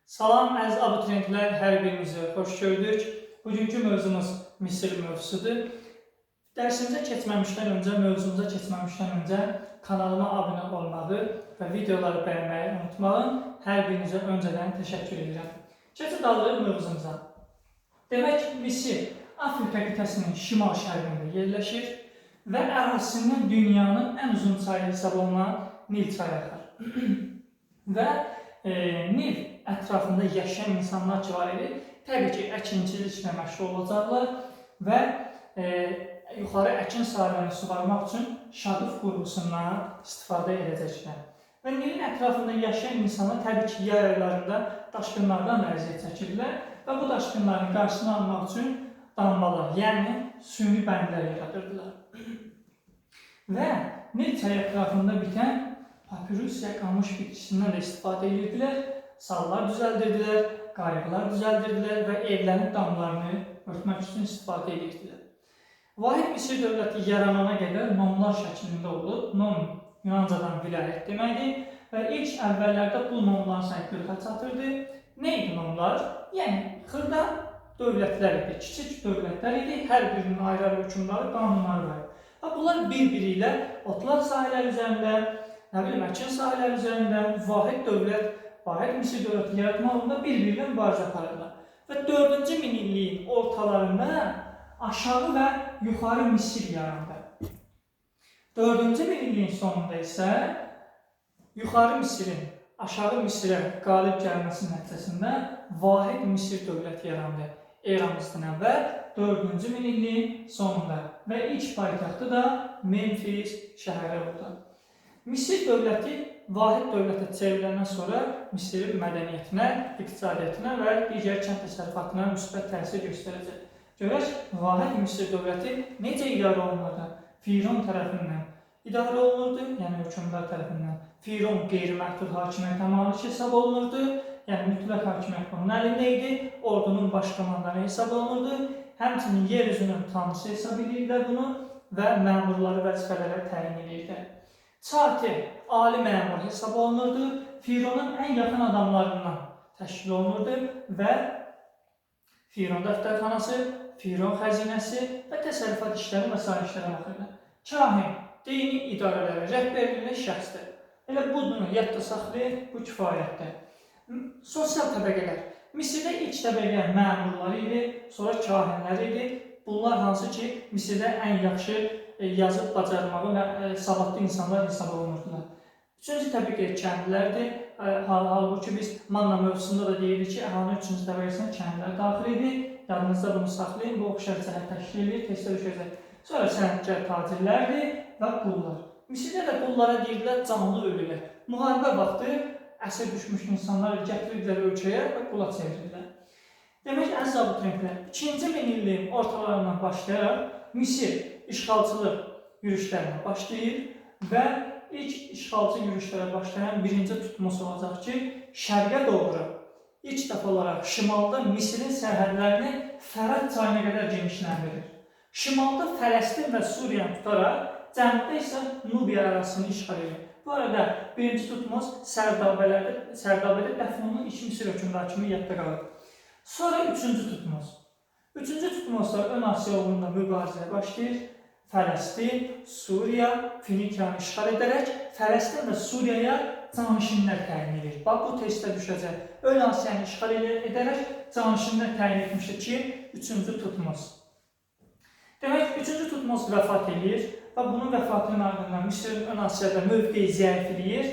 Salam əziz abituriyentlər, hər birinizi xoş gördük. Bugünkü mövzumuz Misir mövzusudur. Dərsimizə mövzumuza keçməmişdən öncə kanalıma abunə olmağı və videoları bəyənməyi unutmayın. Hər birinizə öncədən təşəkkür edirəm. Keçid alırıq mövzumuza. Demək, Misir Afrika qitəsinin şimal-şərqində yerləşir və ərazisindən dünyanın ən uzun çayı hesab olunan Nil çayı axır. Və Nil ətrafında yaşayan insanlar ki var idi, təbii ki, əkinçiliklə məşğul olacaqlar və yuxarı əkin sahələrini suvarmaq üçün şaduf qurğusundan istifadə edəcəklər. Və Nilin ətrafında yaşayan insanlar təbii ki, yay aylarında daşqınlardan əziyyət çəkirlər və bu daşqınların qarşısını almaq üçün dambalar, yəni süni bəndlər yaradırdılar. Və Nil çayı ətrafında bitən papirus ya qamış bitkisindən də istifadə edirdilər, sallar düzəldirdilər, qayıqlar düzəldirdilər və evlərin damlarını örtmək üçün istifadə edirdilər. Vahid Misir dövləti yaranana qədər nomlar şəklində olub. Nom Yunancadan vilayət deməkdir və ilk əvvəllərdə bu nomların sayı 40-a çatırdı. Nə idi nomlar? Yəni, xırda dövlətlər idi, kiçik dövlətlər idi, hər birinin ayrı hökümları, qanunları var. Və bunlar bir-biri ilə otlaq sahələr üzərində, əkin sahələr üzərində vahid dövlət, vahid Misir dövləti yaratmağında bir-biri ilə mübarizə aparırlar. Və 4-cü minilliyin ortalarında aşağı və yuxarı Misir yarandı. 4-cü minilliyin sonunda isə yuxarı Misirin aşağı Misirə qalib gəlməsi nəticəsində vahid Misir dövləti yarandı. Eramızdan əvvəl 4-cü minilliyin sonunda və ilk paytaxtı da Memfis şəhəri oldu. Misir dövləti vahid dövlətə çevriləndən sonra Misirin mədəniyyətinə, iqtisadiyyatına və digər kənd təsərrüfatına müsbət təsir göstərəcək. Görək, vahid Misir dövləti necə idarə olunurdu? Firon tərəfindən idarə olunurdu, yəni hökümdar tərəfindən. Firon qeyri-məhdud hakimiyyətə malik hesab olunurdu, yəni mütləq hakimiyyət bunun əlində idi, ordunun baş komandanı hesab olunurdu, həmçinin yer üzünün tanrısı hesab edirlər bunu və məmurları vəzifələrə təyin edirdi. Çati, ali məmur hesab olunurdu, Fironun ən yaxın adamlarından təşkil olunurdu və Firon dəftərxanası, Firon xəzinəsi və təsərrüfat işləri və sair işlərə baxırdı. Kahin, dini idarələrə rəhbərliyi şəxsdir. Elə bunu yadda saxlayın, bu kifayətdir. Sosial təbəqələr. Misirdə ilk təbəqə məmurları idi, sonra kahinlər idi. Bunlar hansı ki, Misirdə ən yaxşı yazıb bacarmağı və savadlı insanlar hesab olunurdular. Üçüncü təbəqə kəndlərdir. Halbuki biz Manna mövzusunda da deyirik ki, əhalinin üçüncü təbəqəsinə kəndlər daxil idi. Yadınızda bunu saxlayın, bu oxşar cəhət təşkil edir, testdə düşəcək. Sonra sənətkar tacirlərdir və qullar. Misirdə də qullara deyirlər canlı ölülər. Müharibə vaxtı əsir düşmüş insanlar gətirirdilər ölkəyə və qula çevirirlər. Demək, əziz abituriyentlər, 2-ci minilliyin ortalarından başlayaraq Misir işğalçılıq yürüşlərinə başlayır və ilk işğalçı yürüşlərə başlayan birinci tutması olacaq ki, şərqə doğru ilk dəfə olaraq şimalda Misirin sərhədlərini Fərat çayına qədər genişləndirir. Şimalda Fələstin və Suriyanı tutaraq, cənubda isə Nubiya arasını işğal edir. Bu arada birinci tutmaz Sərdabədə Dəfnunun ilk Misir hökmdarı kimi yadda qalır. Sonra üçüncü tutmaz. Üçüncü tutmazlar ön Asiya uğrunda mübarizəyə başlayır. Fələstin, Suriya, Finikiyanı işğal edərək Fələstin və Suriyaya canişinlər təyin edir. Bax, bu testdə düşəcək. Ön Asiyanı işğal edərək canişinlər təyin etmişdir ki, üçüncü tutmaz. Demək, üçüncü tutmaz vəfat edir və bunun vəfatının ardından Misirin ön Asiyada mövqeyi zəifləyir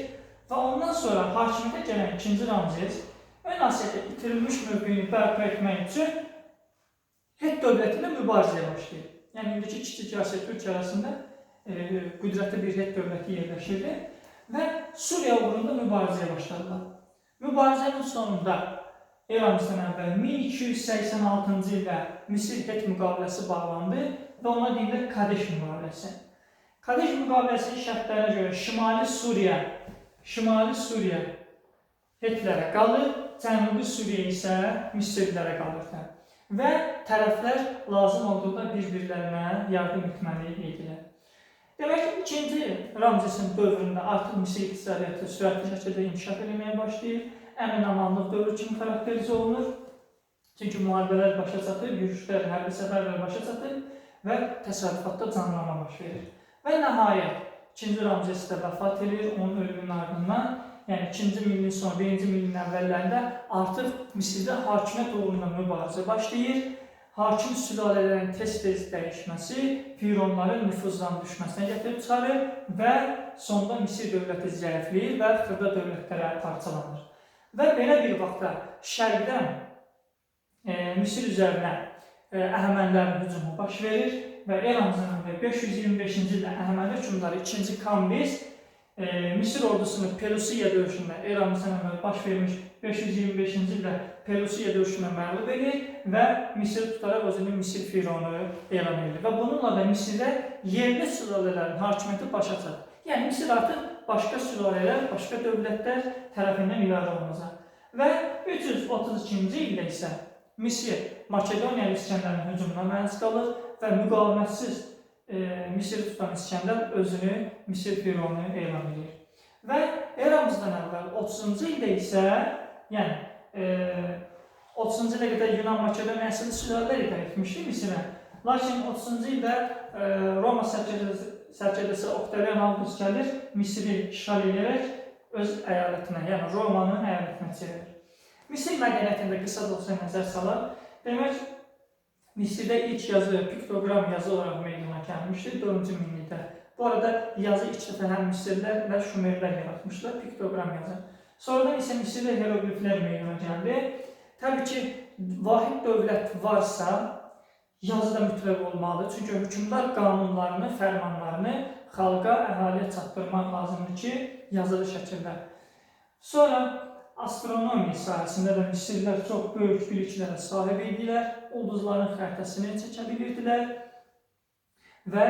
və ondan sonra hakimiyyətə gələn ikinci Ramzes ön Asiyada itirilmiş mövqeyini bərpa etmək üçün Het dövləti ilə mübarizəyə başlayır. Yəni, indiki Kiçik Asiya Türkiyə arasında qüdrətli bir Het dövləti yerləşirdi və Suriya uğrunda mübarizəyə başladılar. Mübarizənin sonunda eramızdan əvvəl 1286-cı ildə Misir Het müqaviləsi bağlandı və ona deyillər Kadeş müqaviləsi. Kadeş müqaviləsinin şərtlərinə görə Şimali Suriya Hetlərə qalır, Cənubi Suriya isə Misirlilərə qalırlar. Və tərəflər lazım olduğunda bir-birlərinə yardım etməli idilər. Demək, ikinci Ramzesin dövründə artıq Misir iqtisadiyyatı sürətli şəkildə inkişaf etməyə başlayır. əmin-amanlıq dövrü kimi xarakterizə olunur. Çünki müharibələr başa çatır, yürüşlər, hərbi səfərlər başa çatır və təsərrüfatda canlanma baş verir. Və nəhayət, 2-ci Ramzes də vəfat edir, onun ölümünün ardından, yəni 2-ci minilin sonra, 1-ci minilin əvvəllərində artıq Misirdə hakimiyyət uğrunda mübarizə başlayır. Hakim sülalələrin tez-tez dəyişməsi Fironların nüfuzdan düşməsinə gətirib çıxarır və sonda Misir dövləti zəifləyir və xırda dövlətlərə parçalanır. Və belə bir vaxtda şərqdən Misir üzərinə Əhəmənilərin hücumu baş verir və eramızdan 525-ci ildə Əhəməni hökmdarı 2-ci Kambiz Misir ordusunu Pelusiya döyüşündə eramızdan baş vermiş 525-ci ildə Pelusiya döyüşündə məğlub edir və Misir tutaraq özünü Misir Fironu elan edir. Və bununla da Misirdə yerli sülalələrin hakimiyyəti başa çatır. Yəni Misir artıq başqa sülalələr, başqa dövlətlər tərəfindən idarə olunacaq. Və 332-ci ildə isə Misir Makedoniyalı İskəndərin hücumuna məruz qalır və müqavimətsiz Misir tutan İskəndər özünü Misir Fironu elan edir. Və eramızdan əvvəl 30-cu ildə isə, yəni 30-cu ildə qədər Yunan Makedoniya əsrli sülalələr idarə etmişdi Misirə. Lakin 30-cu ildə Roma sərkərdəsi Octavian August gəlir, Misiri işğal edərək öz əyalətinə, yəni Romanın əyalətinə çevirir. Misir mədəniyyətində qısa da olsa nəzər salaq. Demək, Misirdə ilk yazı piktogram yazı olaraq meydana gəlmişdir 4-cü minillikdə. Bu arada yazı ilk dəfə həm Misirlər və Şumerlər yaratmışlar, piktogram yazı. Sonradan isə Misirdə hierogliflər meydana gəldi. Təbii ki, vahid dövlət varsa, yazı da mütləq olmalıdır. Çünki hökmdar qanunlarını, fərmanlarını xalqa, əhaliyə çatdırmaq lazımdır ki, yazılı şəkildə. Sonra astronomiya sahəsində də Misirlər çox böyük biliklərə sahib idilər, ulduzların xəritəsini çəkə bilirdilər və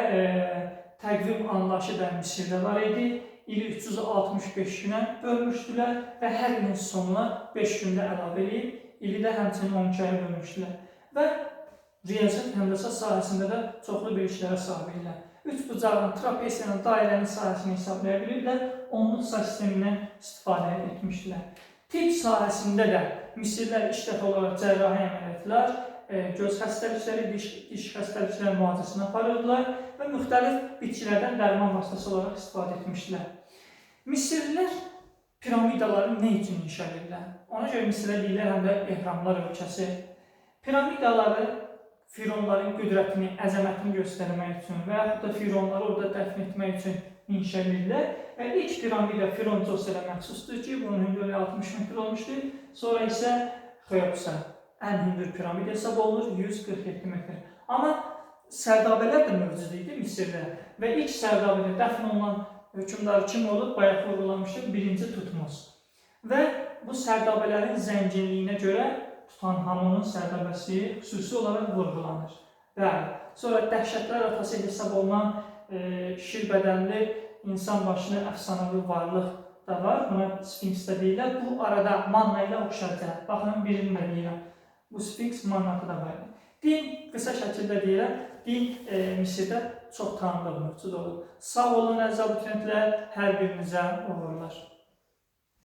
təqvim anlayışı da Misirdə var idi. İli 365 günə bölmüşdülər və hər ilin sonuna 5 gündə əlavə edib, ili də həmçinin 12-yə bölmüşdülər. Və riyaziyyat həndəsə sahəsində də çoxlu biliklərə sahib idilər. Üç bucağın, trapesiyanın, dairənin sahəsini hesablaya bilirdilər, onluq sayı sistemindən istifadə etmişdilər. Tibb sahəsində də Misirlər ilk dəfə olaraq cərrahi əməliyyatlar, göz xəstəlikləri, diş xəstəlikləri müalicəsini aparırdılar və müxtəlif bitkilərdən dərman vasitəsi olaraq istifadə etmişdilər. Misirlilər piramidaları nə üçün inşa edirlər? Ona görə Misirə deyirlər həm də ehramlar ölkəsi. Piramidaları Fironların qüdrətini, əzəmətini göstərmək üçün və yaxud da Fironları orada dəfn etmək üçün inşa edirlər. Və ilk piramida Firon Djoserə məxsusdur ki, bunun hündürlüyü 60 metr olmuşdur. Sonra isə Xeopsa ən hündür piramida hesab olunur, 147 metr. Amma sərdabələr də mövcud idi Misirdə və ilk sərdabədə dəfn olunan hökmdar kim olub? Bayaq vurğulamışdıq, 1-ci Tutmos. Və bu sərdabələrin zənginliyinə görə Tutanhamonun sərdabəsi xüsusi olaraq vurğulanır. Bəli, sonra dəhşətlər atası hesab olunan şir bədənli insan başlı əfsanəvi varlıq da var. Buna Sfinks də deyirlər. Bu arada Manna ilə oxşarcaq. Baxın, birini də deyirəm. Bu Sfinks Mannatı da var. Din, qısa şəkildə deyirəm, din Misirdə çox tanınır, mövcud olur. Sağ olun, əziz abituriyentlər, hər birinizə uğurlar.